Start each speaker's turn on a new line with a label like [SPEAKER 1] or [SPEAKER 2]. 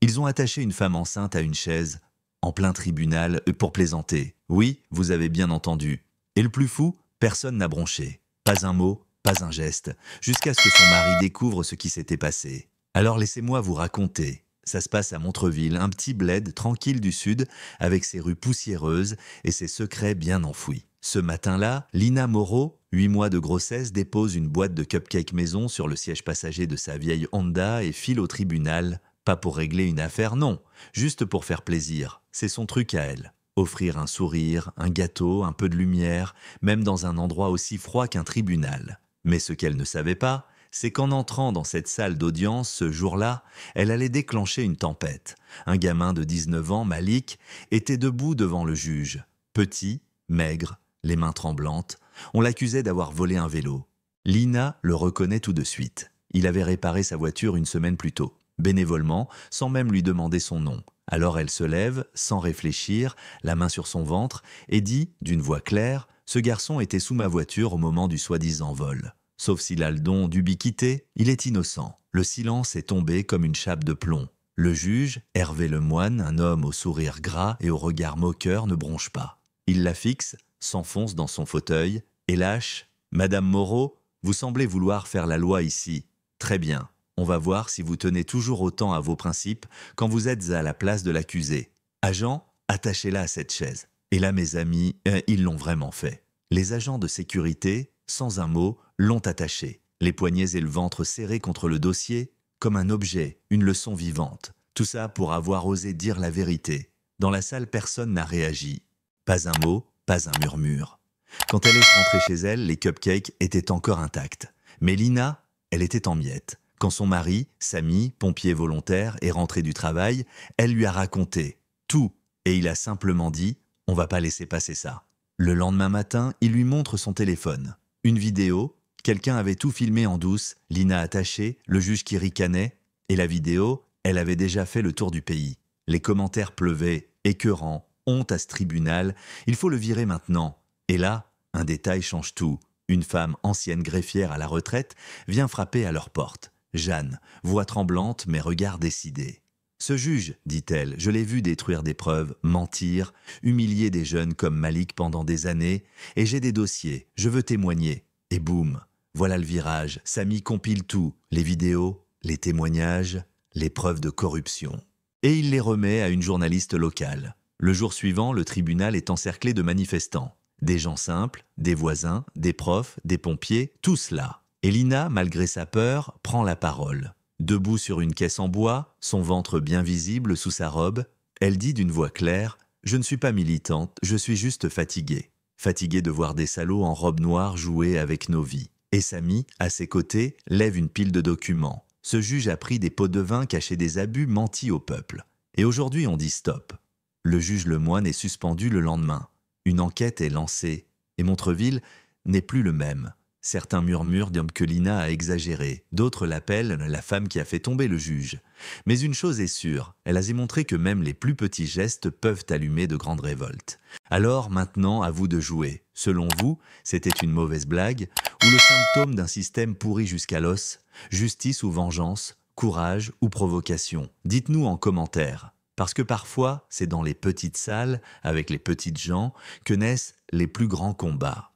[SPEAKER 1] Ils ont attaché une femme enceinte à une chaise, en plein tribunal, pour plaisanter. Oui, vous avez bien entendu. Et le plus fou, personne n'a bronché. Pas un mot, pas un geste, jusqu'à ce que son mari découvre ce qui s'était passé. Alors laissez-moi vous raconter. Ça se passe à Montreville, un petit bled tranquille du sud, avec ses rues poussiéreuses et ses secrets bien enfouis. Ce matin-là, Lina Moreau, 8 mois de grossesse, dépose une boîte de cupcakes maison sur le siège passager de sa vieille Honda et file au tribunal. Pas pour régler une affaire, non, juste pour faire plaisir. C'est son truc à elle. Offrir un sourire, un gâteau, un peu de lumière, même dans un endroit aussi froid qu'un tribunal. Mais ce qu'elle ne savait pas, c'est qu'en entrant dans cette salle d'audience ce jour-là, elle allait déclencher une tempête. Un gamin de 19 ans, Malik, était debout devant le juge. Petit, maigre, les mains tremblantes, on l'accusait d'avoir volé un vélo. Lina le reconnaît tout de suite. Il avait réparé sa voiture une semaine plus tôt, bénévolement, sans même lui demander son nom. Alors elle se lève, sans réfléchir, la main sur son ventre, et dit, d'une voix claire, « Ce garçon était sous ma voiture au moment du soi-disant vol. Sauf s'il a le don d'ubiquité, il est innocent. » Le silence est tombé comme une chape de plomb. Le juge, Hervé Lemoine, un homme au sourire gras et au regard moqueur, ne bronche pas. Il la fixe, s'enfonce dans son fauteuil et lâche « Madame Moreau, vous semblez vouloir faire la loi ici. Très bien. On va voir si vous tenez toujours autant à vos principes quand vous êtes à la place de l'accusé. Agent, attachez-la à cette chaise. » Et là, mes amis, ils l'ont vraiment fait. Les agents de sécurité, sans un mot, l'ont attachée. Les poignets et le ventre serrés contre le dossier, comme un objet, une leçon vivante. Tout ça pour avoir osé dire la vérité. Dans la salle, personne n'a réagi. Pas un mot, pas un murmure. Quand elle est rentrée chez elle, les cupcakes étaient encore intacts. Mais Lina, elle était en miettes. Quand son mari, Samy, pompier volontaire, est rentré du travail, elle lui a raconté tout. Et il a simplement dit « On va pas laisser passer ça ». Le lendemain matin, il lui montre son téléphone. Une vidéo, quelqu'un avait tout filmé en douce, Lina attachée, le juge qui ricanait, et la vidéo, elle avait déjà fait le tour du pays. Les commentaires pleuvaient, écœurants, honte à ce tribunal, il faut le virer maintenant. Et là, un détail change tout. Une femme ancienne greffière à la retraite vient frapper à leur porte. Jeanne, voix tremblante mais regard décidé. « Ce juge, dit-elle, je l'ai vu détruire des preuves, mentir, humilier des jeunes comme Malik pendant des années, et j'ai des dossiers, je veux témoigner. » Et boum, voilà le virage, Samy compile tout, les vidéos, les témoignages, les preuves de corruption. Et il les remet à une journaliste locale. Le jour suivant, le tribunal est encerclé de manifestants. Des gens simples, des voisins, des profs, des pompiers, tous là. Et Lina, malgré sa peur, prend la parole. Debout sur une caisse en bois, son ventre bien visible sous sa robe, elle dit d'une voix claire « Je ne suis pas militante, je suis juste fatiguée. Fatiguée de voir des salauds en robe noire jouer avec nos vies. » Et Samy, à ses côtés, lève une pile de documents. Ce juge a pris des pots de vin, caché des abus, menti au peuple. Et aujourd'hui, on dit stop. Le juge Lemoine est suspendu le lendemain. Une enquête est lancée. Et Montreville n'est plus le même. Certains murmurent que Lina a exagéré, d'autres l'appellent la femme qui a fait tomber le juge. Mais une chose est sûre, elle a démontré que même les plus petits gestes peuvent allumer de grandes révoltes. Alors maintenant, à vous de jouer. Selon vous, c'était une mauvaise blague ou le symptôme d'un système pourri jusqu'à l'os, justice ou vengeance, courage ou provocation. Dites-nous en commentaire. Parce que parfois, c'est dans les petites salles, avec les petites gens, que naissent les plus grands combats.